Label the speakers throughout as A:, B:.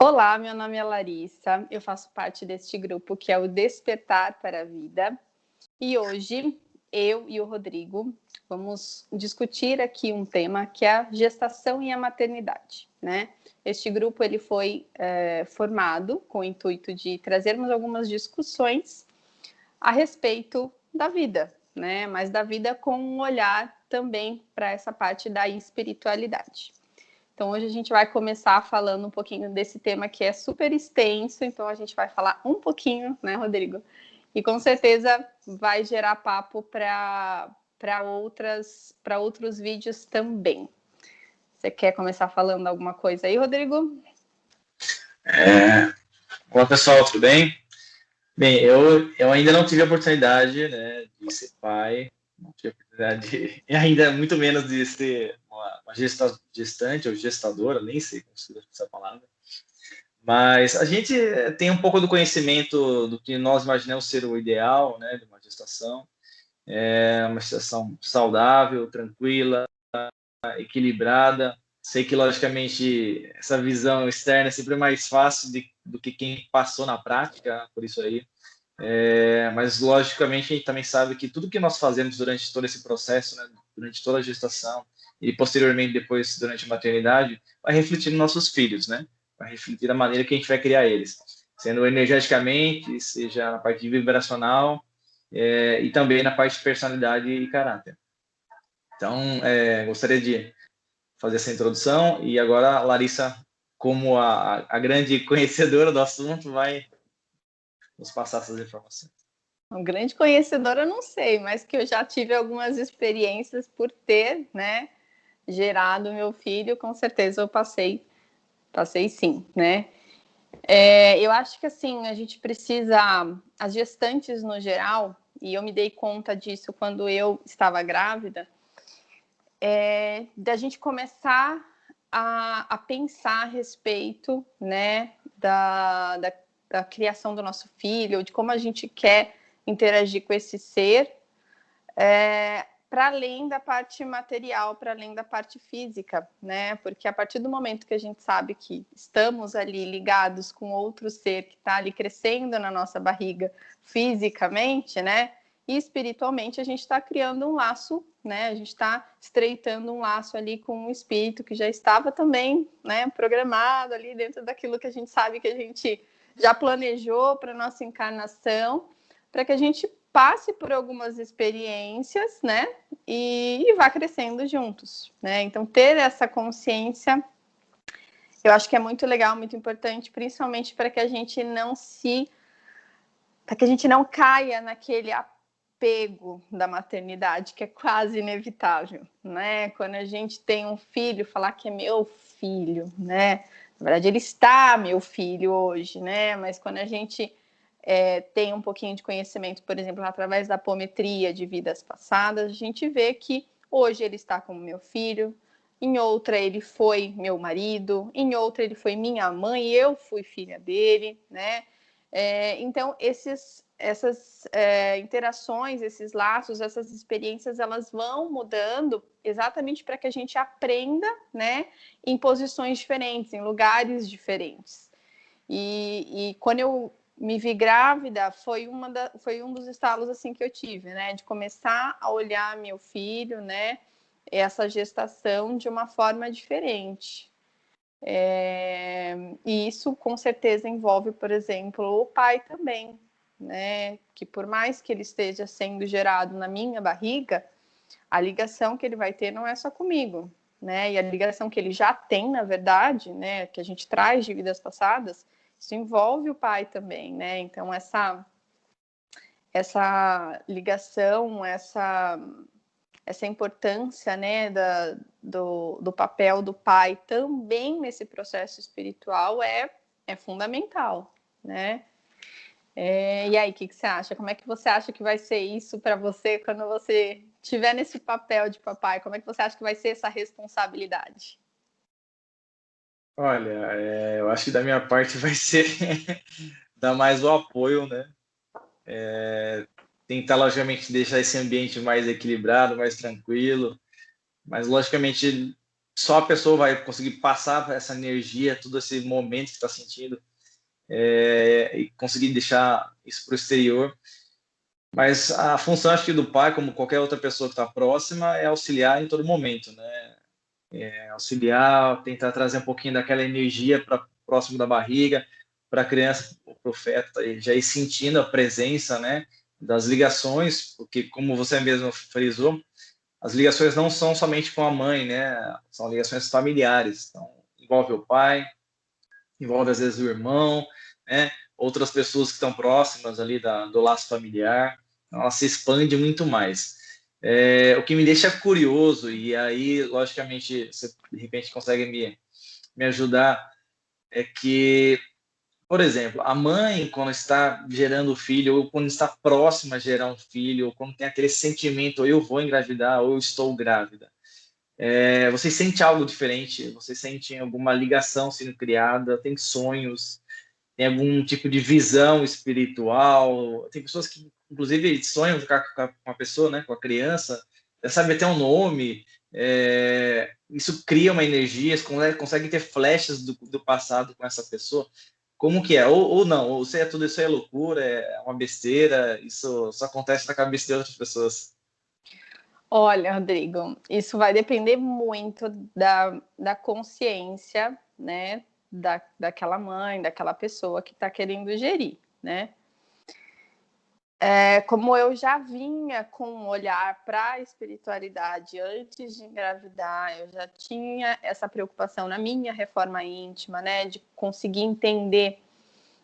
A: Olá, meu nome é Larissa, eu faço parte deste grupo que é o Despertar para a Vida e hoje eu e o Rodrigo vamos discutir aqui um tema que é a gestação e a maternidade, né? Este grupo ele foi formado com o intuito de trazermos algumas discussões a respeito da vida, né? Mas da vida com um olhar também para essa parte da espiritualidade. Então, hoje a gente vai começar falando um pouquinho desse tema que é super extenso, então a gente vai falar um pouquinho, né, Rodrigo? E com certeza vai gerar papo para outros vídeos também. Você quer começar falando alguma coisa aí, Rodrigo?
B: Olá, pessoal, tudo bem? Bem, eu ainda não tive a oportunidade, né, de ser pai, não tive a oportunidade e ainda muito menos de ser uma gestante ou gestadora, nem sei como se usa essa palavra. Mas a gente tem um pouco do conhecimento do que nós imaginamos ser o ideal, né, de uma gestação. É uma gestação saudável, tranquila, equilibrada. Sei que, logicamente, essa visão externa é sempre mais fácil do que quem passou na prática, por isso aí. Mas, logicamente, a gente também sabe que tudo que nós fazemos durante todo esse processo, né, durante toda a gestação e, posteriormente, depois, durante a maternidade, vai refletir nos nossos filhos, né? Vai refletir na maneira que a gente vai criar eles, sendo energeticamente, seja na parte vibracional, e também na parte de personalidade e caráter. Então, gostaria de fazer essa introdução e agora a Larissa, como a grande conhecedora do assunto, vai nos passar essas informações.
A: Um grande conhecedora, não sei, mas que eu já tive algumas experiências por ter, né, gerado meu filho, com certeza eu passei sim, né? Eu acho que assim, a gente precisa, as gestantes no geral, e eu me dei conta disso quando eu estava grávida, da gente começar a pensar a respeito, né, da criação do nosso filho, de como a gente quer interagir com esse ser, para além da parte material, para além da parte física, né? Porque a partir do momento que a gente sabe que estamos ali ligados com outro ser que está ali crescendo na nossa barriga fisicamente, né? E espiritualmente a gente está criando um laço, né? A gente está estreitando um laço ali com um espírito que já estava também, né? Programado ali dentro daquilo que a gente sabe que a gente já planejou para nossa encarnação, para que a gente passe por algumas experiências, né? E vá crescendo juntos, né? Então, ter essa consciência, eu acho que é muito legal, muito importante, principalmente para que a gente não caia naquele apego da maternidade, que é quase inevitável, né? Quando a gente tem um filho, falar que é meu filho, né? Na verdade, ele está meu filho hoje, né? Mas quando a gente tem um pouquinho de conhecimento, por exemplo, através da apometria de vidas passadas, a gente vê que hoje ele está como meu filho, em outra ele foi meu marido, em outra ele foi minha mãe e eu fui filha dele, né? Então, essas interações, esses laços, essas experiências, elas vão mudando exatamente para que a gente aprenda, né, em posições diferentes, em lugares diferentes. E quando eu me vi grávida, foi um dos estalos assim que eu tive, né, de começar a olhar meu filho, né, essa gestação de uma forma diferente. E isso com certeza envolve, por exemplo, o pai também, né? Que por mais que ele esteja sendo gerado na minha barriga, a ligação que ele vai ter não é só comigo, né? E a ligação que ele já tem, na verdade, né? Que a gente traz de vidas passadas, isso envolve o pai também, né? Então essa ligação, essa importância, né, do papel do pai também nesse processo espiritual é fundamental, né? E aí, o que você acha? Como é que você acha que vai ser isso para você quando você estiver nesse papel de papai? Como é que você acha que vai ser essa responsabilidade?
B: Olha, eu acho que da minha parte vai ser dar mais o apoio, né? Tentar, logicamente, deixar esse ambiente mais equilibrado, mais tranquilo, mas, logicamente, só a pessoa vai conseguir passar essa energia, todo esse momento que está sentindo, e conseguir deixar isso para o exterior. Mas a função, acho que, do pai, como qualquer outra pessoa que está próxima, é auxiliar em todo momento, né? Auxiliar, tentar trazer um pouquinho daquela energia para próximo da barriga, para a criança, o profeta, já ir sentindo a presença, né, das ligações, porque, como você mesmo frisou, as ligações não são somente com a mãe, né, são ligações familiares, então envolve o pai, envolve às vezes o irmão, né, outras pessoas que estão próximas ali do laço familiar, então ela se expande muito mais. O que me deixa curioso, e aí, logicamente, você de repente consegue me ajudar, é que, por exemplo, a mãe, quando está gerando o filho, ou quando está próxima a gerar um filho, ou quando tem aquele sentimento, ou eu vou engravidar, ou eu estou grávida, você sente algo diferente? Você sente alguma ligação sendo criada? Tem sonhos? Tem algum tipo de visão espiritual? Tem pessoas que, inclusive, sonham com a pessoa, né, com a criança, já sabe até um nome. Isso cria uma energia, você consegue ter flechas do passado com essa pessoa. Como que é? Ou não, ou se tudo isso é loucura, é uma besteira, isso só acontece na cabeça de outras pessoas.
A: Olha, Rodrigo, isso vai depender muito da consciência, né, daquela mãe, daquela pessoa que está querendo gerir, né? Como eu já vinha com um olhar para a espiritualidade antes de engravidar, eu já tinha essa preocupação na minha reforma íntima, né, de conseguir entender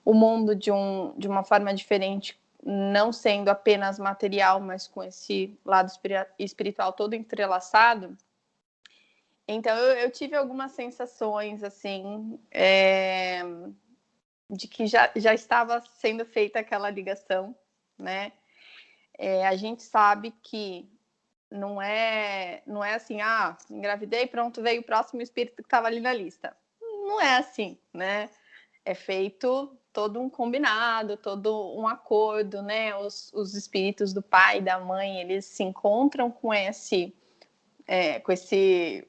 A: o mundo de uma forma diferente, não sendo apenas material, mas com esse lado espiritual todo entrelaçado. Então, eu tive algumas sensações, assim, de que já estava sendo feita aquela ligação, né? A gente sabe que não é assim, engravidei, pronto, veio o próximo espírito que estava ali na lista. Não é assim, né? É feito todo um combinado, todo um acordo, né? Os espíritos do pai e da mãe, eles se encontram com esse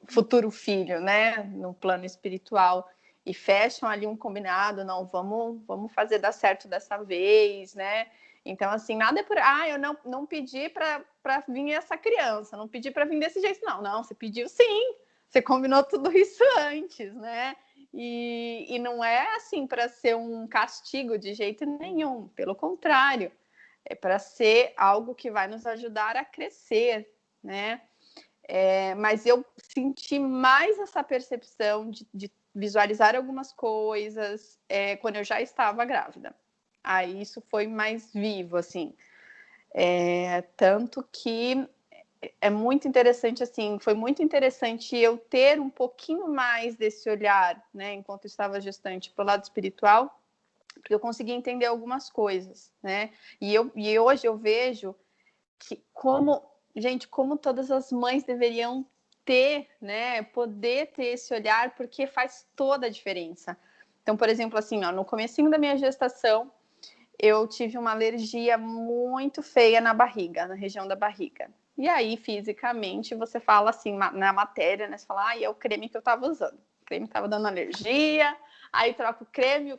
A: futuro filho, né? No plano espiritual, e fecham ali um combinado, não, vamos fazer dar certo dessa vez, né? Então, assim, nada é por... eu não pedi para vir essa criança, não pedi para vir desse jeito, não, você pediu sim, você combinou tudo isso antes, né? E não é assim para ser um castigo de jeito nenhum, pelo contrário, é para ser algo que vai nos ajudar a crescer, né? Mas eu senti mais essa percepção de visualizar algumas coisas quando eu já estava grávida. Aí isso foi mais vivo, assim. Tanto que é muito interessante, assim, foi muito interessante eu ter um pouquinho mais desse olhar, né, enquanto eu estava gestante, para o lado espiritual, porque eu consegui entender algumas coisas, né? E hoje eu vejo que como todas as mães deveriam ter, né, poder ter esse olhar, porque faz toda a diferença. Então, por exemplo, assim, no comecinho da minha gestação, eu tive uma alergia muito feia na barriga, na região da barriga. E aí, fisicamente, você fala assim, na matéria, né? Você fala, é o creme que eu tava usando. O creme tava dando alergia, aí troca o creme,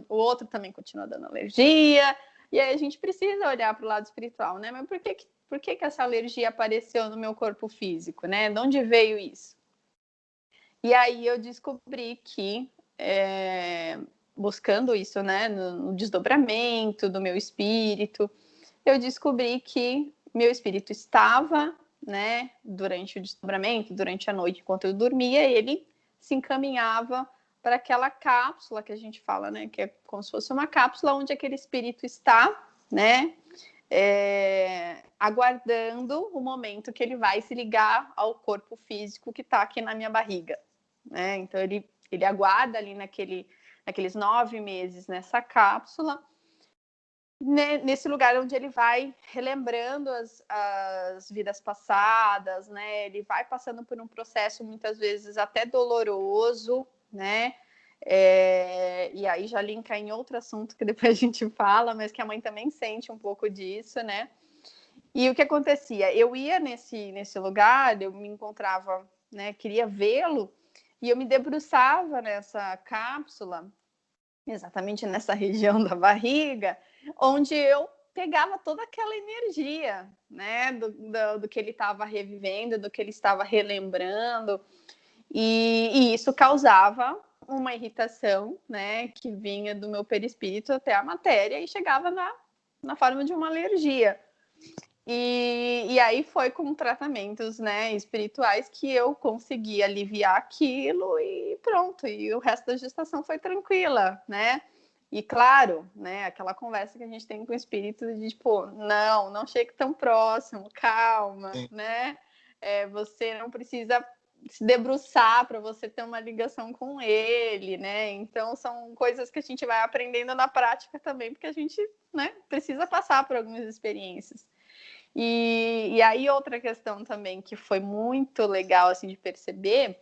A: o outro também continua dando alergia. E aí a gente precisa olhar para o lado espiritual, né? Mas por que essa alergia apareceu no meu corpo físico, né? De onde veio isso? E aí eu descobri que, buscando isso, né, no desdobramento do meu espírito, eu descobri que meu espírito estava, né, durante o desdobramento, durante a noite, enquanto eu dormia, ele se encaminhava para aquela cápsula que a gente fala, né, que é como se fosse uma cápsula onde aquele espírito está, né, aguardando o momento que ele vai se ligar ao corpo físico que está aqui na minha barriga, né? Então ele aguarda ali naqueles 9 meses nessa cápsula, nesse lugar onde ele vai relembrando as vidas passadas, né? Ele vai passando por um processo muitas vezes até doloroso, né? E aí já linka em outro assunto que depois a gente fala, mas que a mãe também sente um pouco disso, né? E o que acontecia? Eu ia nesse lugar, eu me encontrava né? Queria vê-lo. E eu me debruçava nessa cápsula, exatamente nessa região da barriga, onde eu pegava toda aquela energia, né, do que ele estava revivendo, do que ele estava relembrando, e isso causava uma irritação, né, que vinha do meu perispírito até a matéria e chegava na forma de uma alergia. E aí foi com tratamentos, né, espirituais que eu consegui aliviar aquilo e pronto. E o resto da gestação foi tranquila, né? E claro, né, aquela conversa que a gente tem com o espírito de tipo, não chegue tão próximo, calma,
B: Sim.
A: né? Você não precisa se debruçar para você ter uma ligação com ele, né? Então são coisas que a gente vai aprendendo na prática também, porque a gente, né, precisa passar por algumas experiências. E aí outra questão também que foi muito legal assim de perceber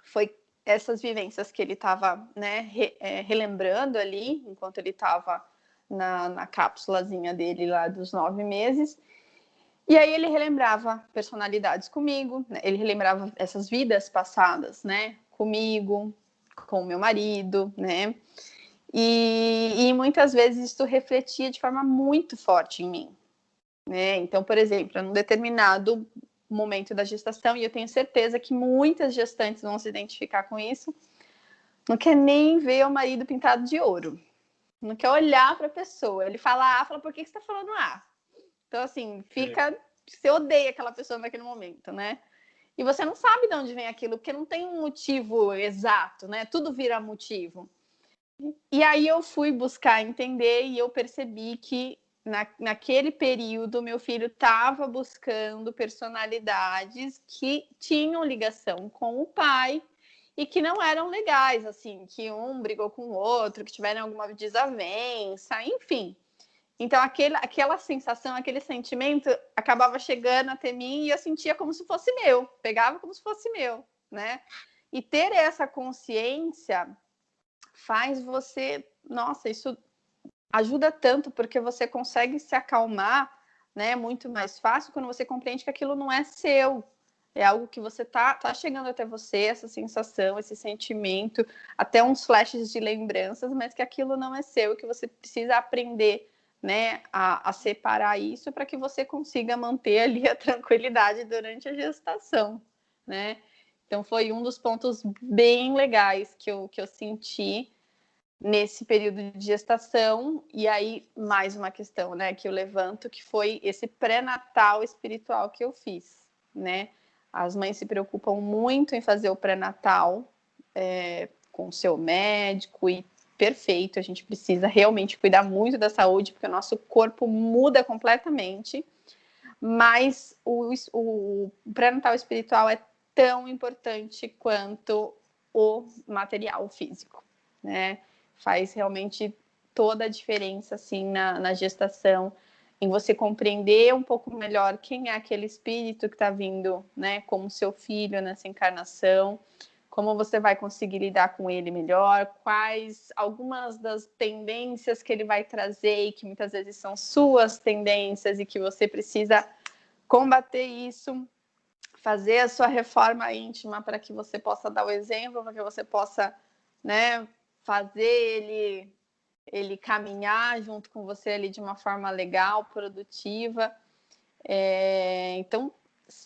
A: foi essas vivências que ele estava, né, relembrando ali enquanto ele estava na cápsulazinha dele lá dos 9 meses. E aí ele relembrava personalidades comigo, né? Ele relembrava essas vidas passadas, né, comigo, com o meu marido, né? E muitas vezes isso refletia de forma muito forte em mim, né? Então, por exemplo, num determinado momento da gestação, e eu tenho certeza que muitas gestantes vão se identificar com isso, não quer nem ver o marido pintado de ouro, não quer olhar para a pessoa. Ele fala fala, por que você está falando Então, assim, você odeia aquela pessoa naquele momento, né? E você não sabe de onde vem aquilo, porque não tem um motivo exato, né? Tudo vira motivo. E aí eu fui buscar entender e eu percebi que naquele período meu filho estava buscando personalidades que tinham ligação com o pai e que não eram legais, assim, que um brigou com o outro, que tiveram alguma desavença, enfim. Então aquela sensação, aquele sentimento acabava chegando até mim e eu sentia como se fosse meu, pegava como se fosse meu, né? E ter essa consciência faz você, nossa, isso ajuda tanto porque você consegue se acalmar, né, muito mais fácil quando você compreende que aquilo não é seu. É algo que você tá chegando até você, essa sensação, esse sentimento, até uns flashes de lembranças, mas que aquilo não é seu, que você precisa aprender, né, a separar isso para que você consiga manter ali a tranquilidade durante a gestação, né? Então foi um dos pontos bem legais que eu senti nesse período de gestação. E aí, mais uma questão, né, que eu levanto, que foi esse pré-natal espiritual que eu fiz, né? As mães se preocupam muito em fazer o pré-natal com o seu médico e perfeito, a gente precisa realmente cuidar muito da saúde, porque o nosso corpo muda completamente, mas o pré-natal espiritual é tão importante quanto o material físico, né? Faz realmente toda a diferença, assim, na gestação, em você compreender um pouco melhor quem é aquele espírito que está vindo, né, como seu filho nessa encarnação, como você vai conseguir lidar com ele melhor, quais algumas das tendências que ele vai trazer e que muitas vezes são suas tendências e que você precisa combater isso, fazer a sua reforma íntima para que você possa dar o exemplo, para que você possa, né, fazer ele caminhar junto com você ali de uma forma legal, produtiva. Então,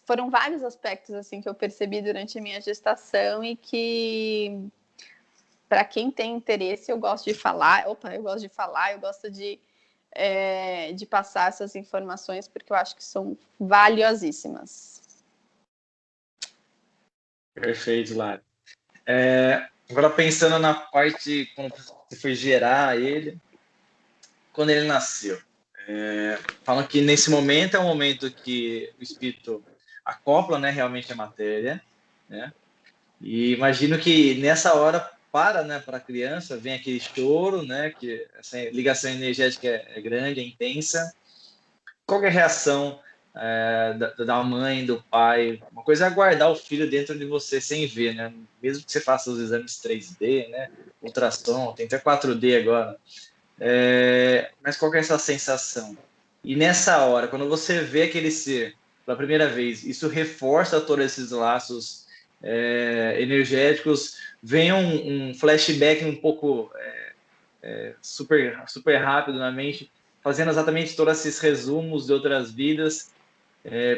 A: foram vários aspectos assim que eu percebi durante a minha gestação e que, para quem tem interesse, eu gosto de falar. Eu gosto de passar essas informações, porque eu acho que são valiosíssimas.
B: Perfeito, Lara. Agora pensando na parte quando você foi gerar ele, quando ele nasceu. Falam que nesse momento é um momento que o espírito acopla, né, realmente a matéria, né? E imagino que nessa hora né, para a criança, vem aquele choro, né, que essa ligação energética é grande, é intensa. Qual é a reação da mãe, do pai? Uma coisa é aguardar o filho dentro de você sem ver, né? Mesmo que você faça os exames 3D, né? Ultrassom, tem até 4D agora. Mas qual que é essa sensação? E nessa hora, quando você vê aquele ser pela primeira vez, isso reforça todos esses laços energéticos, vem um flashback um pouco super rápido na mente, fazendo exatamente todos esses resumos de outras vidas,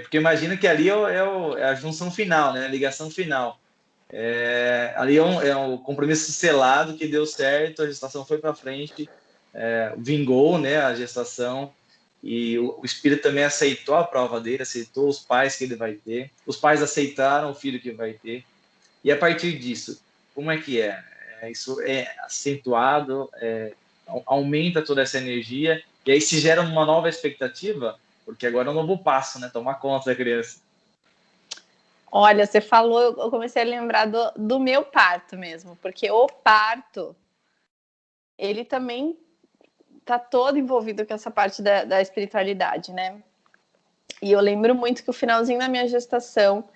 B: porque imagina que ali é a junção final, né? A ligação final. Ali é um compromisso selado que deu certo, a gestação foi para frente, vingou, né, a gestação, e o espírito também aceitou a prova dele, aceitou os pais que ele vai ter, os pais aceitaram o filho que vai ter, e a partir disso, como é que é? Isso é acentuado, aumenta toda essa energia, e aí se gera uma nova expectativa, porque agora é um novo passo, né? Tomar conta da criança.
A: Olha, você falou, eu comecei a lembrar do meu parto mesmo, porque o parto, ele também tá todo envolvido com essa parte da espiritualidade, né? E eu lembro muito que o finalzinho da minha gestação,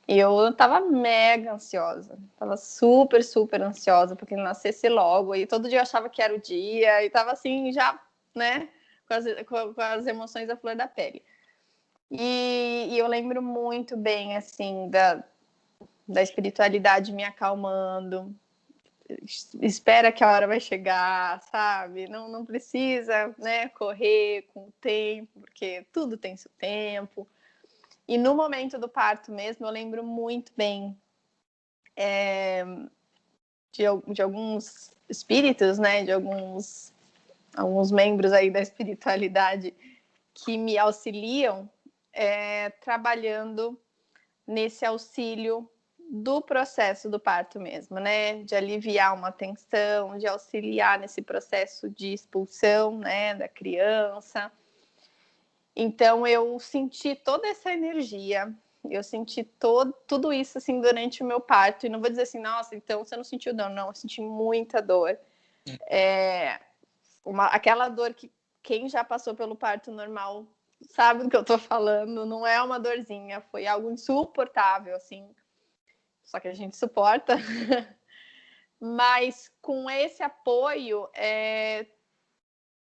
A: eu tava mega ansiosa, tava super, super ansiosa porque ele nascesse logo, e todo dia eu achava que era o dia, e tava assim, já, né, com as emoções à flor da pele. E eu lembro muito bem, assim, da espiritualidade me acalmando, espera que a hora vai chegar, sabe? Não precisa, né, correr com o tempo, porque tudo tem seu tempo. E no momento do parto mesmo, eu lembro muito bem de alguns espíritos, né, de alguns membros aí da espiritualidade que me auxiliam trabalhando nesse auxílio do processo do parto mesmo, né? De aliviar uma tensão, de auxiliar nesse processo de expulsão, né, da criança. Então, eu senti toda essa energia, eu senti tudo isso, assim, durante o meu parto. E não vou dizer assim, nossa, então você não sentiu dor. Não, eu senti muita dor. Aquela dor que quem já passou pelo parto normal sabe do que eu tô falando. Não é uma dorzinha, foi algo insuportável, assim. Só que a gente suporta. Mas com esse apoio,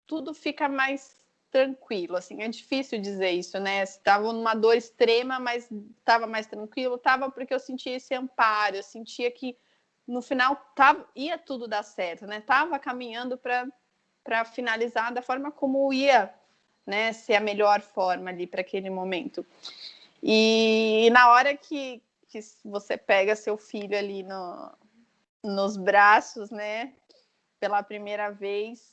A: tudo fica mais tranquilo, assim, é difícil dizer isso, né? Estava numa dor extrema, mas estava mais tranquilo, estava porque eu sentia esse amparo, eu sentia que no final ia tudo dar certo, né? Tava caminhando para finalizar da forma como ia, né? Ser a melhor forma ali para aquele momento. E na hora que você pega seu filho ali nos braços, né? Pela primeira vez,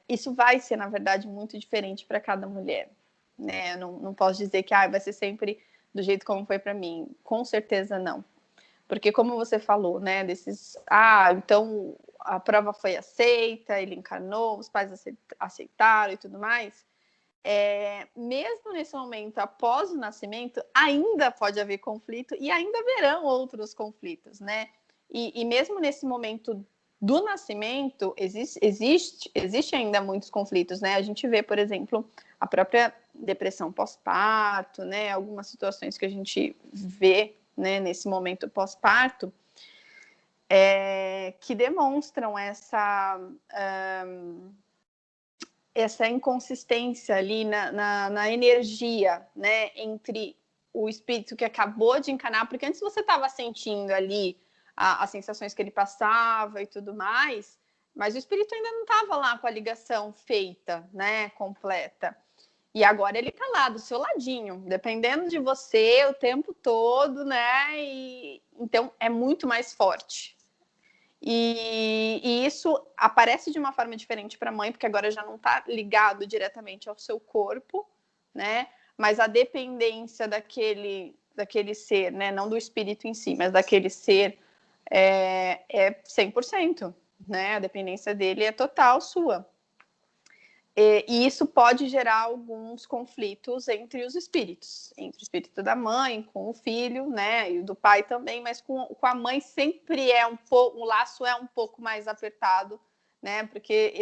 A: isso vai ser, na verdade, muito diferente para cada mulher, né? Não posso dizer que vai ser sempre do jeito como foi para mim. Com certeza não. Porque como você falou, né? Então a prova foi aceita, ele encarnou, os pais aceitaram e tudo mais. Mesmo nesse momento, após o nascimento, ainda pode haver conflito e ainda haverão outros conflitos, né? E mesmo nesse momento do nascimento, existe ainda muitos conflitos, né? A gente vê, por exemplo, a própria depressão pós-parto, né? Algumas situações que a gente vê, né, nesse momento pós-parto, que demonstram essa inconsistência ali na energia, né, entre o espírito que acabou de encarnar, porque antes você estava sentindo ali as sensações que ele passava e tudo mais, mas o espírito ainda não estava lá com a ligação feita, né, completa. E agora ele está lá do seu ladinho, dependendo de você o tempo todo, né? E então é muito mais forte. E isso aparece de uma forma diferente para a mãe, porque agora já não está ligado diretamente ao seu corpo, né? Mas a dependência daquele ser, né? Não do espírito em si, mas daquele ser é 100%, né? A dependência dele é total sua. E isso pode gerar alguns conflitos entre os espíritos, entre o espírito da mãe, com o filho, né, e do pai também, mas com a mãe sempre o laço é um pouco mais apertado, né, porque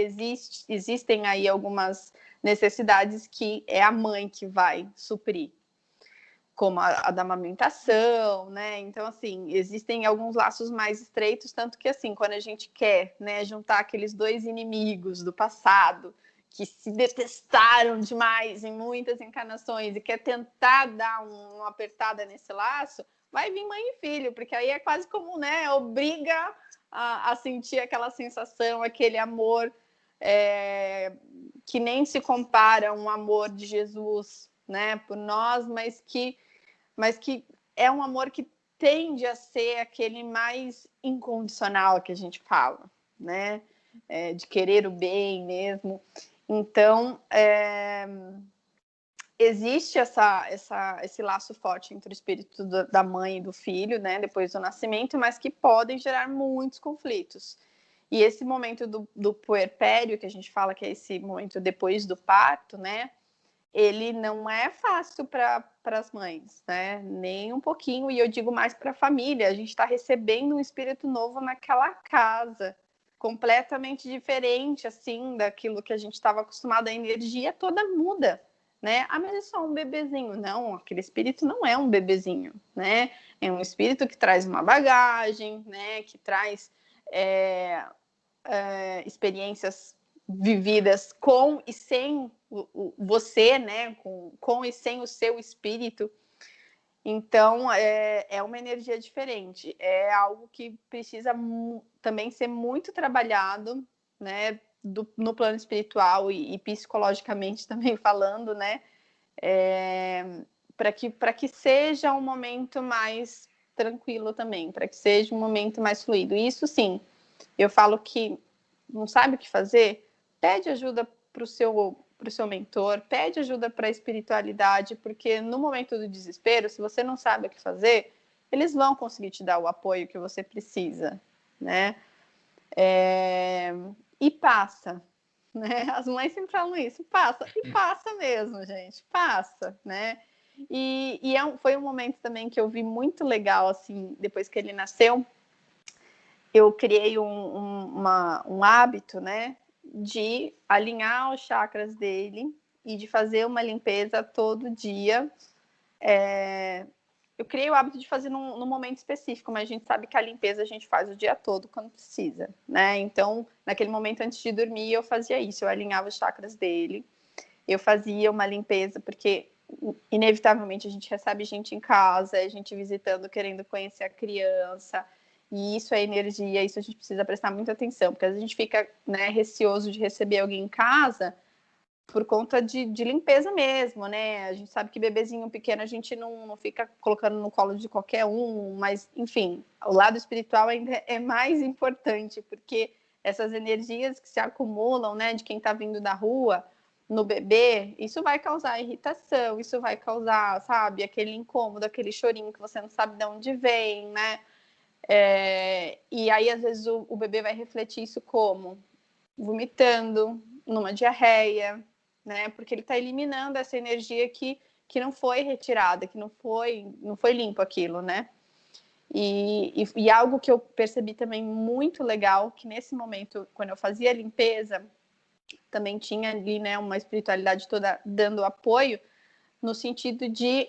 A: existem aí algumas necessidades que é a mãe que vai suprir, como a da amamentação, né, então, assim, existem alguns laços mais estreitos, tanto que, assim, quando a gente quer, né, juntar aqueles dois inimigos do passado, que se detestaram demais em muitas encarnações e quer tentar dar uma apertada nesse laço, vai vir mãe e filho, porque aí é quase como, né, obriga a sentir aquela sensação, aquele amor que nem se compara a um amor de Jesus, né, por nós, mas que é um amor que tende a ser aquele mais incondicional que a gente fala, né, de querer o bem mesmo. Então, existe esse laço forte entre o espírito da mãe e do filho, né, depois do nascimento, mas que podem gerar muitos conflitos. E esse momento do puerpério, que a gente fala que é esse momento depois do parto, né, ele não é fácil para as mães, né, nem um pouquinho, e eu digo mais para a família. A gente está recebendo um espírito novo naquela casa, completamente diferente, assim, daquilo que a gente estava acostumado, a energia toda muda, né? Ah, mas é só um bebezinho. Não, aquele espírito não é um bebezinho, né? É um espírito que traz uma bagagem, né? Que traz experiências vividas com e sem você, né? Com e sem o seu espírito. Então, é uma energia diferente. É algo que precisa também ser muito trabalhado, né? No plano espiritual e psicologicamente também falando, né? Para que seja um momento mais tranquilo também, para que seja um momento mais fluido. Isso sim, eu falo que não sabe o que fazer, pede ajuda para o seu mentor, pede ajuda para a espiritualidade, porque no momento do desespero, se você não sabe o que fazer, eles vão conseguir te dar o apoio que você precisa, né? E passa, né? As mães sempre falam isso, passa, e passa mesmo, gente, passa, né? Foi um momento também que eu vi muito legal, assim, depois que ele nasceu, eu criei um hábito, né, de alinhar os chakras dele e de fazer uma limpeza todo dia. Eu criei o hábito de fazer num momento específico, mas a gente sabe que a limpeza a gente faz o dia todo quando precisa, né? Então, naquele momento antes de dormir, eu fazia isso, eu alinhava os chakras dele, eu fazia uma limpeza, porque inevitavelmente a gente recebe gente em casa, a gente visitando, querendo conhecer a criança, e isso é energia, isso a gente precisa prestar muita atenção, porque a gente fica, né, receoso de receber alguém em casa por conta de limpeza mesmo, né? A gente sabe que bebezinho pequeno a gente não fica colocando no colo de qualquer um, mas, enfim, o lado espiritual ainda é mais importante, porque essas energias que se acumulam, né, de quem está vindo da rua, no bebê, isso vai causar irritação, isso vai causar, sabe, aquele incômodo, aquele chorinho que você não sabe de onde vem, né? E aí, às vezes, o bebê vai refletir isso como? Vomitando, numa diarreia, né? Porque ele está eliminando essa energia que não foi retirada, que não foi limpo aquilo, né? E algo que eu percebi também muito legal, que nesse momento, quando eu fazia a limpeza, também tinha ali, né, uma espiritualidade toda dando apoio, no sentido de,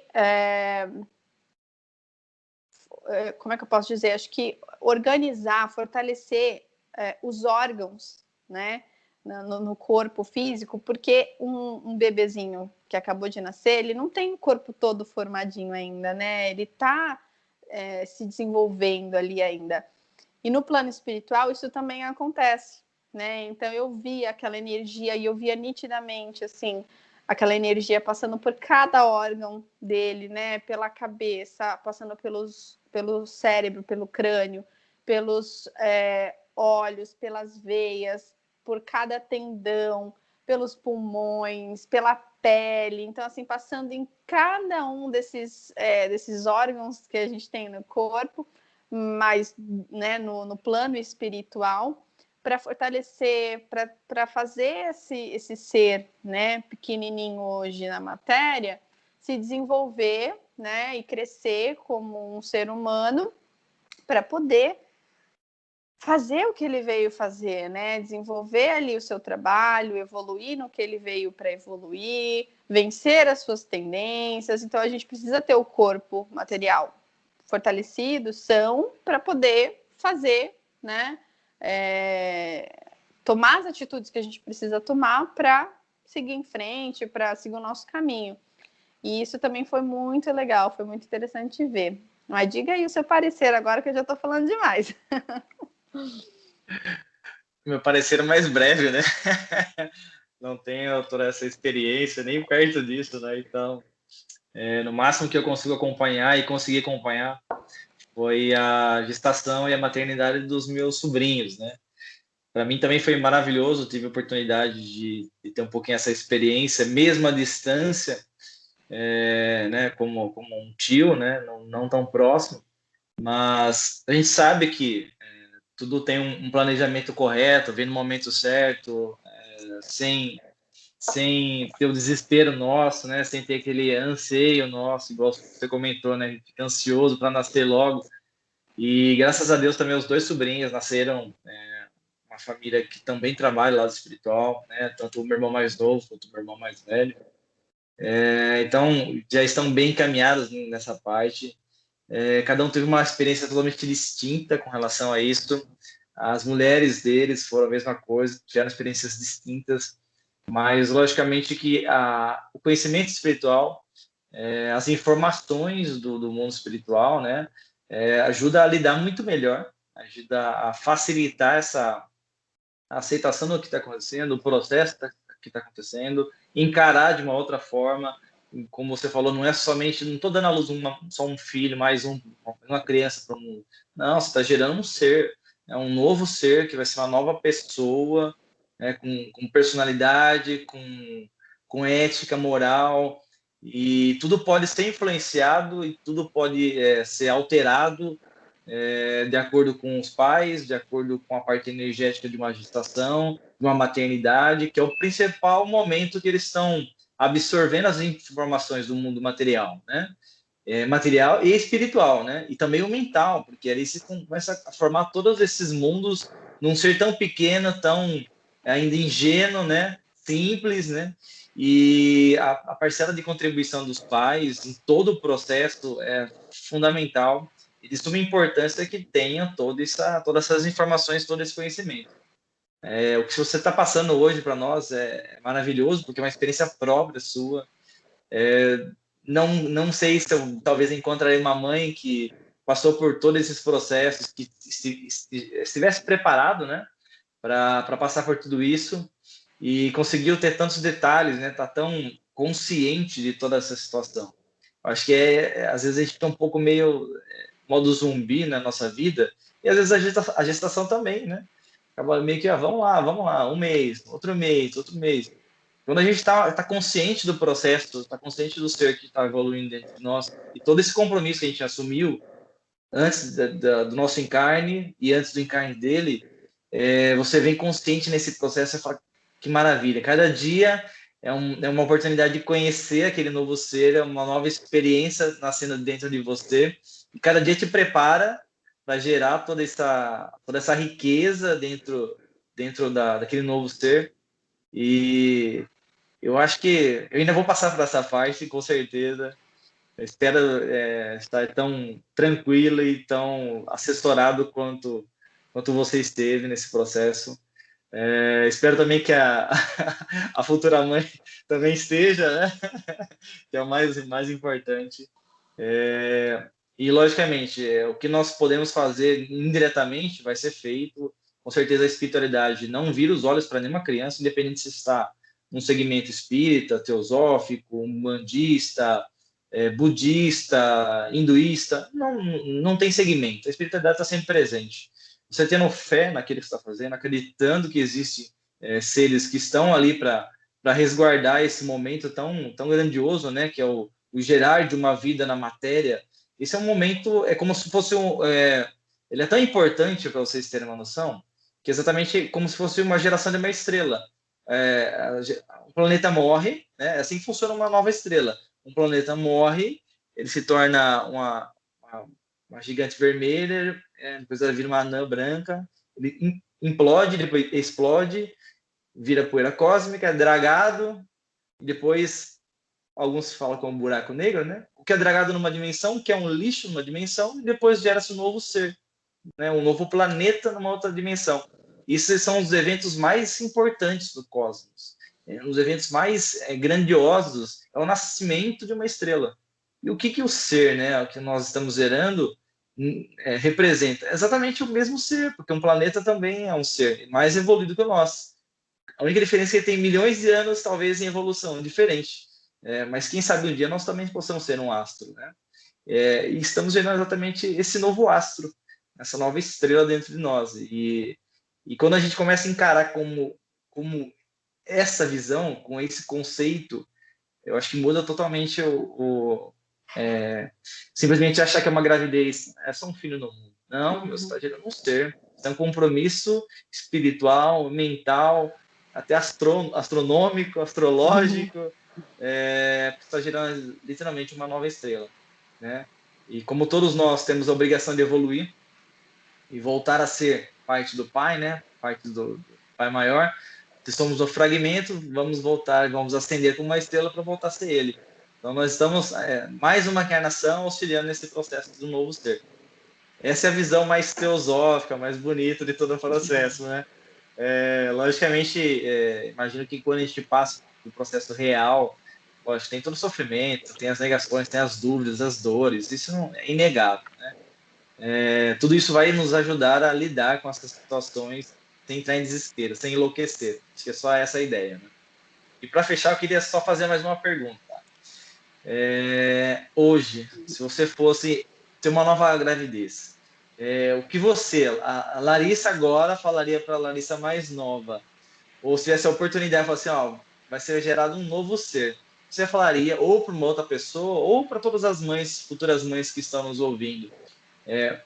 A: como é que eu posso dizer? Acho que organizar, fortalecer os órgãos, né, no corpo físico, porque um bebezinho que acabou de nascer, ele não tem o corpo todo formadinho ainda, né? Ele está se desenvolvendo ali ainda. E no plano espiritual, isso também acontece, né? Então, eu via aquela energia e eu via nitidamente, assim, aquela energia passando por cada órgão dele, né? Pela cabeça, passando pelo cérebro, pelo crânio, pelos olhos, pelas veias, por cada tendão, pelos pulmões, pela pele. Então, assim, passando em cada um desses órgãos que a gente tem no corpo, mas, né, no plano espiritual, para fortalecer, para fazer esse ser, né, pequenininho hoje na matéria, se desenvolver, né, e crescer como um ser humano, para poder fazer o que ele veio fazer, né, desenvolver ali o seu trabalho, evoluir no que ele veio para evoluir, vencer as suas tendências. Então, a gente precisa ter o corpo material fortalecido, são, para poder fazer, né, tomar as atitudes que a gente precisa tomar para seguir em frente, para seguir o nosso caminho. E isso também foi muito legal, foi muito interessante ver. Mas diga aí o seu parecer agora, que eu já estou falando demais.
B: Meu parecer é mais breve, né? Não tenho toda essa experiência, nem perto disso, né? Então, no máximo que eu consigo acompanhar e consegui acompanhar foi a gestação e a maternidade dos meus sobrinhos, né? Para mim também foi maravilhoso, tive a oportunidade de ter um pouquinho essa experiência, mesmo à distância, né? Como um tio, né? Não tão próximo, mas a gente sabe que tudo tem um planejamento correto, vem no momento certo, sem ter o desespero nosso, né? Sem ter aquele anseio nosso, igual você comentou, né? A gente fica ansioso para nascer logo. E graças a Deus também os dois sobrinhos nasceram, uma família que também trabalha lado espiritual, né? Tanto o meu irmão mais novo quanto o meu irmão mais velho. Então já estão bem encaminhados nessa parte. Cada um teve uma experiência totalmente distinta com relação a isso. As mulheres deles foram a mesma coisa, tiveram experiências distintas, mas logicamente que o conhecimento espiritual, as informações do mundo espiritual, né, ajuda a lidar muito melhor, ajuda a facilitar essa aceitação do que está acontecendo, o processo que está acontecendo, encarar de uma outra forma. Como você falou, não é somente, não estou dando à luz só um filho, mais uma criança para o mundo. Não, você está gerando um ser, um novo ser que vai ser uma nova pessoa, né, com personalidade, com ética, moral, e tudo pode ser influenciado e tudo pode ser alterado de acordo com os pais, de acordo com a parte energética de uma gestação, de uma maternidade, que é o principal momento que eles estão absorvendo as informações do mundo material, né? Material e espiritual, né? E também o mental, porque ali se começa a formar todos esses mundos num ser tão pequeno, tão ainda ingênuo, né? Simples, né? E a parcela de contribuição dos pais em todo o processo é fundamental e de suma importância que tenha todas essas informações, todo esse conhecimento. O que você está passando hoje para nós é maravilhoso, porque é uma experiência própria sua. Não sei se eu talvez encontrarei uma mãe que passou por todos esses processos, que estivesse preparado, né, para passar por tudo isso e conseguiu ter tantos detalhes, né, tá tão consciente de toda essa situação. Acho que às vezes a gente fica um pouco meio modo zumbi na nossa vida, e às vezes a gestação também, né? Acaba meio que, vamos lá, um mês, outro mês, outro mês. Quando a gente tá consciente do processo, está consciente do ser que está evoluindo dentro de nós, e todo esse compromisso que a gente assumiu antes do nosso encarne e antes do encarne dele, você vem consciente nesse processo e fala, que maravilha, cada dia é uma oportunidade de conhecer aquele novo ser, é uma nova experiência nascendo dentro de você, e cada dia te prepara para gerar toda essa riqueza dentro daquele novo ser. E eu acho que eu ainda vou passar por essa parte, com certeza. Eu espero estar tão tranquilo e tão assessorado quanto você esteve nesse processo. Espero também que a futura mãe também esteja, né? Que é o mais importante. E, logicamente, o que nós podemos fazer indiretamente vai ser feito. Com certeza, a espiritualidade não vira os olhos para nenhuma criança, independente se está num segmento espírita, teosófico, umbandista, budista, hinduísta. Não tem segmento. A espiritualidade está sempre presente. Você tendo fé naquilo que você está fazendo, acreditando que existem seres que estão ali para resguardar esse momento tão grandioso, né, que é o gerar de uma vida na matéria. Esse é um momento, é como se fosse ele é tão importante para vocês terem uma noção, que é exatamente como se fosse uma geração de uma estrela. O planeta morre, né? É assim que funciona uma nova estrela. Um planeta morre, ele se torna uma gigante vermelha, depois ela vira uma anã branca, ele implode, depois explode, vira poeira cósmica, é dragado, e depois alguns falam como um buraco negro, né? O que é dragado numa dimensão, que é um lixo numa dimensão, e depois gera-se um novo ser, né? Um novo planeta numa outra dimensão. Esses são os eventos mais importantes do cosmos. Os eventos mais grandiosos é o nascimento de uma estrela. E o que o ser, né, o que nós estamos gerando, representa? É exatamente o mesmo ser, porque um planeta também é um ser mais evoluído que o nosso. A única diferença é que ele tem milhões de anos, talvez, em evolução diferente. Mas quem sabe um dia nós também possamos ser um astro, né? E estamos vendo exatamente esse novo astro, essa nova estrela dentro de nós. E quando a gente começa a encarar como essa visão, com esse conceito, eu acho que muda totalmente simplesmente achar que é uma gravidez, é só um filho no mundo. Não, você está gerando um ser. É um compromisso espiritual, mental, até astronômico, astrológico, está gerando literalmente uma nova estrela, né? E como todos nós temos a obrigação de evoluir e voltar a ser parte do Pai, né? Parte do Pai maior. Se somos o fragmento, vamos voltar, vamos ascender como uma estrela para voltar a ser Ele. Então nós estamos mais uma encarnação auxiliando nesse processo do novo ser. Essa é a visão mais teosófica, mais bonita de todo o processo, né? Logicamente, imagino que quando a gente passa do processo real, lógico, tem todo o sofrimento, tem as negações, tem as dúvidas, as dores, isso não é inegável, né? Tudo isso vai nos ajudar a lidar com essas situações sem entrar em desespero, sem enlouquecer. Acho que é só essa a ideia, né? E para fechar, eu queria só fazer mais uma pergunta. Hoje, se você fosse ter uma nova gravidez, o que você, a Larissa agora, falaria para a Larissa mais nova? Ou se tivesse a oportunidade, falar assim, ó, vai ser gerado um novo ser. Você falaria ou para uma outra pessoa, ou para todas as mães, futuras mães que estão nos ouvindo.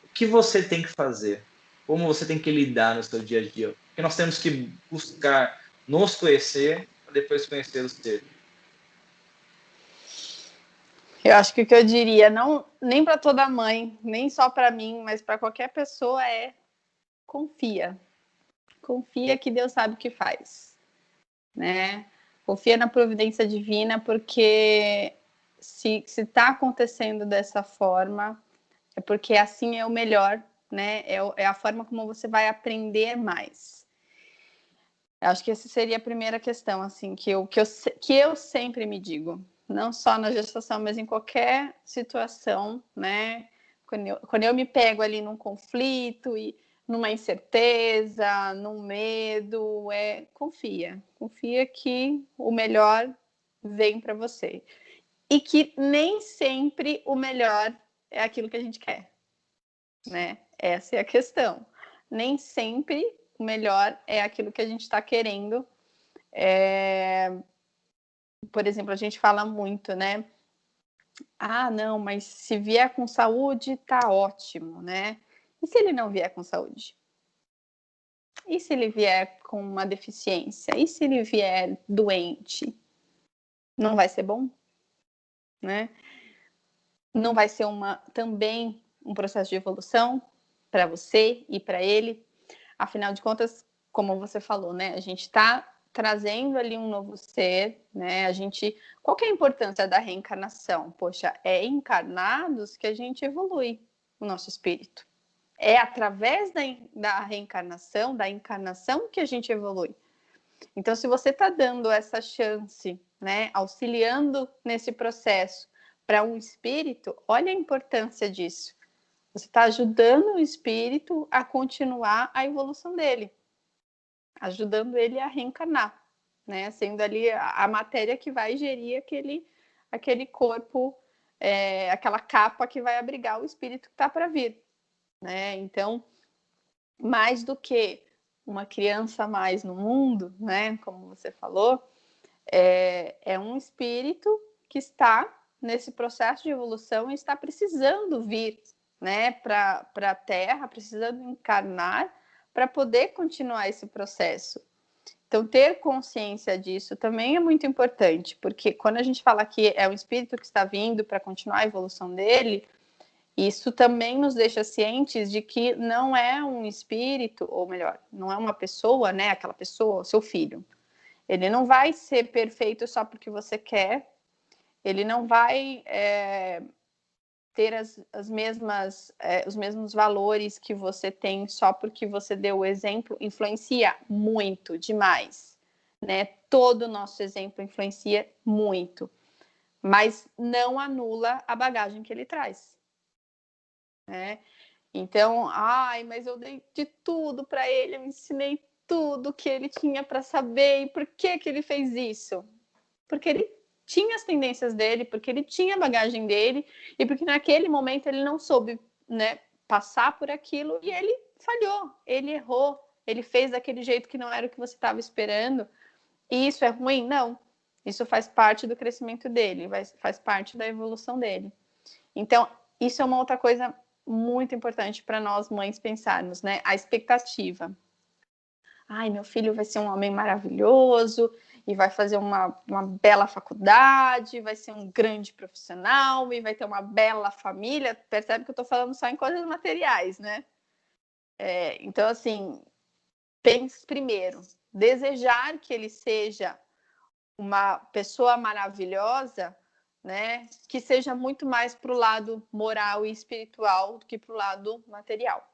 B: O que você tem que fazer? Como você tem que lidar no seu dia a dia? Porque nós temos que buscar nos conhecer para depois conhecer o ser.
A: Eu acho que o que eu diria, não nem para toda mãe, nem só para mim, mas para qualquer pessoa é confia. Confia que Deus sabe o que faz, né? Confia na providência divina, porque se está acontecendo dessa forma, é porque assim é o melhor, né? É a forma como você vai aprender mais. Eu acho que essa seria a primeira questão, assim, que eu sempre me digo, não só na gestação, mas em qualquer situação, né? Quando eu me pego ali num conflito e numa incerteza, num medo, confia que o melhor vem para você e que nem sempre o melhor é aquilo que a gente quer, né? Essa é a questão. Nem sempre o melhor é aquilo que a gente está querendo. Por exemplo, a gente fala muito, né? Ah, não, mas se vier com saúde, tá ótimo, né? E se ele não vier com saúde? E se ele vier com uma deficiência? E se ele vier doente? Não vai ser bom, né? Não vai ser também um processo de evolução para você e para ele? Afinal de contas, como você falou, né? A gente está trazendo ali um novo ser, né? Qual que é a importância da reencarnação? Poxa, é encarnados que a gente evolui o nosso espírito. É através da reencarnação, da encarnação, que a gente evolui. Então, se você está dando essa chance, né, auxiliando nesse processo para um espírito, olha a importância disso. Você está ajudando o espírito a continuar a evolução dele, ajudando ele a reencarnar, né? Sendo ali a matéria que vai gerir aquele corpo, aquela capa que vai abrigar o espírito que está para vir, né? Então, mais do que uma criança a mais no mundo, né? Como você falou, é um espírito que está nesse processo de evolução e está precisando vir, né, para a Terra, precisando encarnar para poder continuar esse processo. Então, ter consciência disso também é muito importante, porque quando a gente fala que é um espírito que está vindo para continuar a evolução dele, isso também nos deixa cientes de que não é um espírito, ou melhor, não é uma pessoa, né, aquela pessoa, o seu filho. Ele não vai ser perfeito só porque você quer, ele não vai ter os mesmos valores que você tem só porque você deu o exemplo. Influencia muito, demais, né? Todo o nosso exemplo influencia muito. mas não anula a bagagem que ele traz, né? Então, mas eu dei de tudo para ele, eu ensinei tudo que ele tinha para saber. E por que ele fez isso? Porque ele tinha as tendências dele, porque ele tinha a bagagem dele, e porque naquele momento ele não soube, né, passar por aquilo, e ele falhou, ele errou, ele fez daquele jeito que não era o que você estava esperando. E isso é ruim? Não. Isso faz parte do crescimento dele, faz parte da evolução dele. Então, isso é uma outra coisa muito importante para nós mães pensarmos, né? A expectativa. Meu filho vai ser um homem maravilhoso e vai fazer uma bela faculdade, vai ser um grande profissional e vai ter uma bela família. Percebe que eu estou falando só em coisas materiais, né? Então, assim, pense primeiro. Desejar que ele seja uma pessoa maravilhosa, né? Que seja muito mais para o lado moral e espiritual do que para o lado material.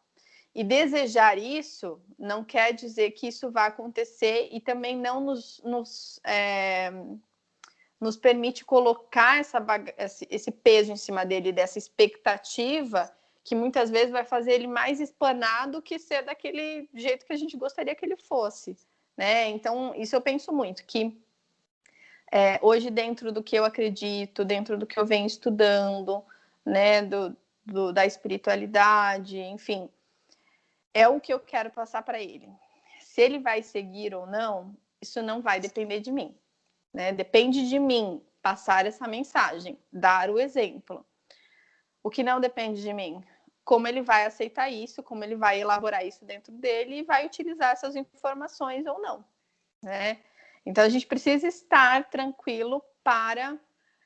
A: E desejar isso não quer dizer que isso vai acontecer, e também não nos permite colocar esse peso em cima dele, dessa expectativa, que muitas vezes vai fazer ele mais espanado que ser daquele jeito que a gente gostaria que ele fosse, né? Então, isso eu penso muito, que hoje, dentro do que eu acredito, dentro do que eu venho estudando, né, da espiritualidade, enfim, é o que eu quero passar para ele. Se ele vai seguir ou não, isso não vai depender de mim, né? Depende de mim passar essa mensagem, dar o exemplo. O que não depende de mim, como ele vai aceitar isso, como ele vai elaborar isso dentro dele e vai utilizar essas informações ou não, né? Então a gente precisa estar tranquilo para...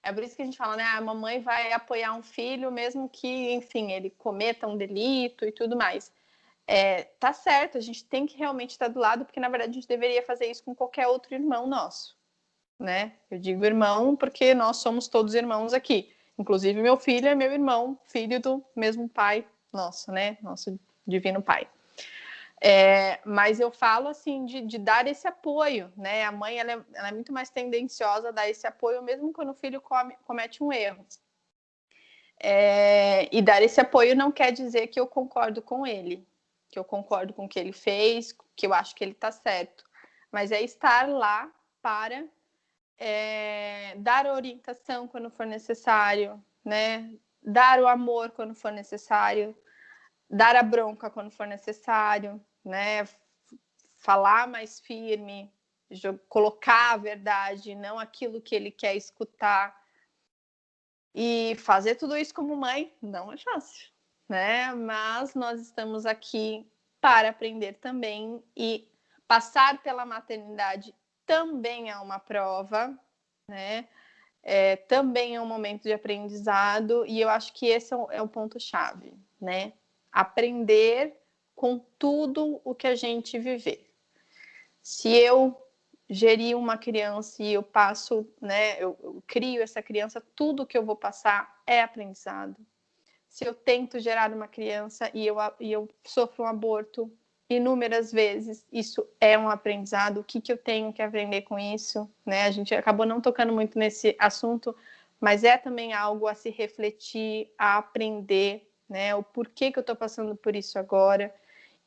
A: É por isso que a gente fala, né? A mamãe vai apoiar um filho, mesmo que, enfim, ele cometa um delito e tudo mais. Tá certo, a gente tem que realmente estar do lado, porque na verdade a gente deveria fazer isso com qualquer outro irmão nosso, né? Eu digo irmão porque nós somos todos irmãos aqui. Inclusive meu filho é meu irmão, filho do mesmo pai nosso, né? Nosso divino pai. Mas eu falo assim de dar esse apoio, né? A mãe ela é muito mais tendenciosa a dar esse apoio mesmo quando o filho comete um erro. E dar esse apoio não quer dizer que eu concordo com ele, que eu concordo com o que ele fez, que eu acho que ele está certo, mas é estar lá para dar orientação quando for necessário, né? Dar o amor quando for necessário, dar a bronca quando for necessário, né? Falar mais firme, colocar a verdade, não aquilo que ele quer escutar. E fazer tudo isso como mãe não é fácil, né? Mas nós estamos aqui para aprender também, e passar pela maternidade também é uma prova, né? Também é um momento de aprendizado, e eu acho que esse é o ponto-chave, né? Aprender com tudo o que a gente viver. Se eu gerir uma criança e eu passo, né, eu crio essa criança, tudo que eu vou passar é aprendizado. Se eu tento gerar uma criança e eu sofro um aborto inúmeras vezes, isso é um aprendizado. O que eu tenho que aprender com isso, né? A gente acabou não tocando muito nesse assunto, mas é também algo a se refletir, a aprender, né? O porquê que eu estou passando por isso agora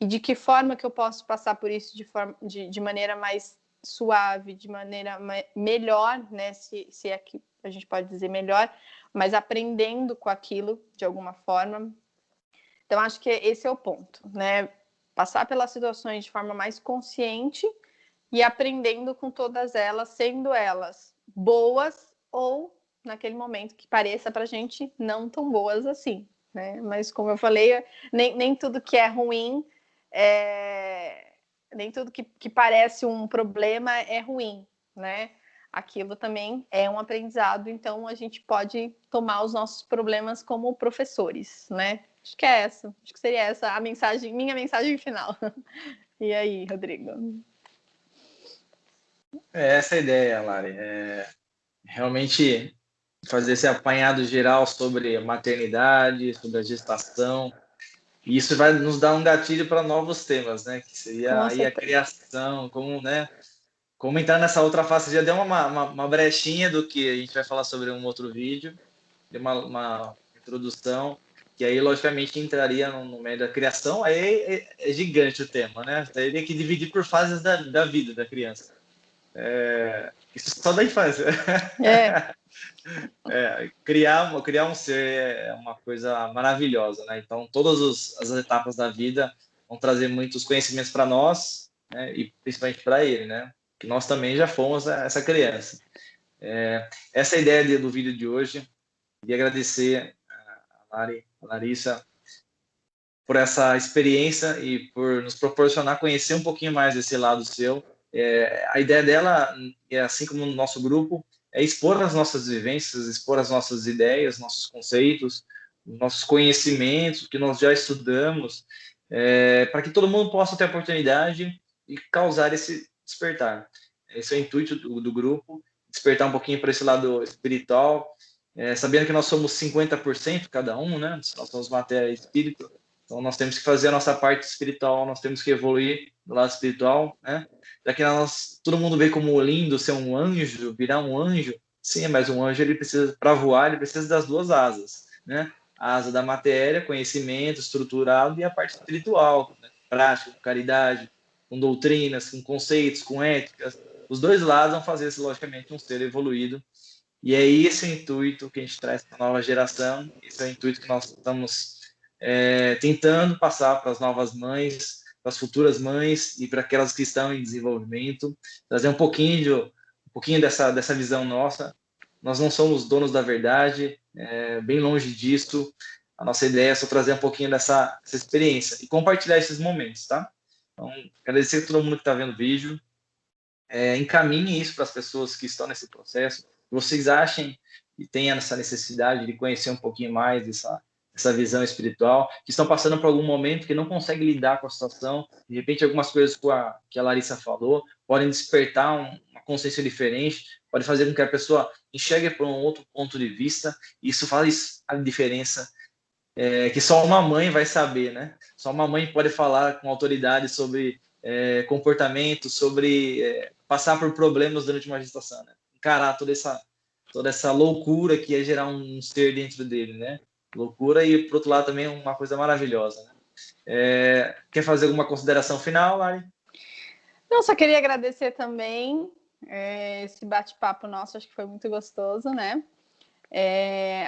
A: e de que forma que eu posso passar por isso de maneira mais suave, de maneira melhor, né? Se é que a gente pode dizer melhor, mas aprendendo com aquilo de alguma forma. Então, acho que esse é o ponto, né? Passar pelas situações de forma mais consciente e aprendendo com todas elas, sendo elas boas ou, naquele momento, que pareça pra gente não tão boas assim, né? Mas, como eu falei, nem tudo que é ruim, nem tudo que parece um problema é ruim, né? Aquilo também é um aprendizado, então a gente pode tomar os nossos problemas como professores, né? Acho que acho que seria essa a minha mensagem final. E aí, Rodrigo?
B: Essa é a ideia, Lari. Realmente fazer esse apanhado geral sobre a maternidade, sobre a gestação. E isso vai nos dar um gatilho para novos temas, né? Que seria
A: Com
B: aí a
A: certeza.
B: criação, como, né? como entrar nessa outra face, já deu uma brechinha do que a gente vai falar sobre um outro vídeo, de uma introdução, que aí, logicamente, entraria no meio da criação. Aí é gigante o tema, né? Teria que dividir por fases da vida da criança. Isso só da infância.
A: É,
B: Criar um ser é uma coisa maravilhosa, né? Então, todas as etapas da vida vão trazer muitos conhecimentos para nós, né? E principalmente para ele, né? Que nós também já fomos essa criança. Essa é a ideia do vídeo de hoje. E agradecer a Larissa por essa experiência e por nos proporcionar conhecer um pouquinho mais desse lado seu. A ideia dela, assim como no nosso grupo, é expor as nossas vivências, expor as nossas ideias, nossos conceitos, nossos conhecimentos que nós já estudamos, para que todo mundo possa ter a oportunidade de causar esse despertar. Esse é o intuito do grupo, despertar um pouquinho para esse lado espiritual, sabendo que nós somos 50% cada um, né? Nós somos matéria e espírito, então nós temos que fazer a nossa parte espiritual, nós temos que evoluir do lado espiritual, né? Já que todo mundo vê como lindo ser um anjo, virar um anjo, sim, mas um anjo, ele precisa, para voar, ele precisa das duas asas, né? A asa da matéria, conhecimento estruturado, e a parte espiritual, né? Prática, com caridade, com doutrinas, com conceitos, com éticas. Os dois lados vão fazer, logicamente, um ser evoluído. E é esse o intuito que a gente traz para a nova geração, esse é o intuito que nós estamos tentando passar para as novas mães, para as futuras mães e para aquelas que estão em desenvolvimento, trazer um pouquinho dessa visão nossa. Nós não somos donos da verdade, bem longe disso. A nossa ideia é só trazer um pouquinho dessa experiência e compartilhar esses momentos, tá? Então, agradecer a todo mundo que está vendo o vídeo. Encaminhe isso para as pessoas que estão nesse processo. Vocês achem e tenham essa necessidade de conhecer um pouquinho mais dessa visão espiritual, que estão passando por algum momento que não conseguem lidar com a situação, de repente algumas coisas que a Larissa falou podem despertar uma consciência diferente, pode fazer com que a pessoa enxergue por um outro ponto de vista, e isso faz a diferença, que só uma mãe vai saber, né? Só uma mãe pode falar com autoridade sobre comportamento, sobre passar por problemas durante uma gestação, né? Encarar toda essa loucura que é gerar um ser dentro dele, né? Loucura e, por outro lado, também uma coisa maravilhosa, né? Quer fazer alguma consideração final, Lari?
A: não, só queria agradecer também esse bate-papo nosso, acho que foi muito gostoso, né?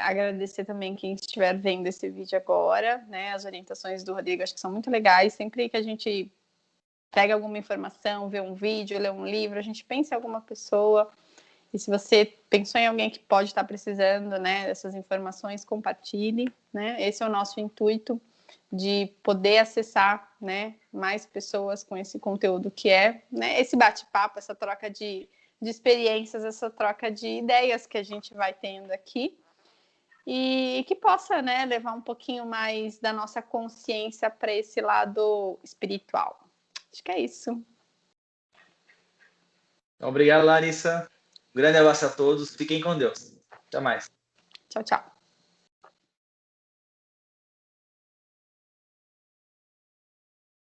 A: Agradecer também quem estiver vendo esse vídeo agora, né? As orientações do Rodrigo acho que são muito legais. Sempre que a gente pega alguma informação, vê um vídeo, lê um livro, a gente pensa em alguma pessoa. E se você pensou em alguém que pode estar precisando, né, dessas informações, compartilhe, né? Esse é o nosso intuito, de poder acessar, né, mais pessoas com esse conteúdo que né, esse bate-papo, essa troca de experiências, essa troca de ideias que a gente vai tendo aqui, e que possa, né, levar um pouquinho mais da nossa consciência para esse lado espiritual. Acho que é isso.
B: Obrigado, Larissa. Um grande abraço a todos. Fiquem com Deus. Até mais.
A: Tchau, tchau.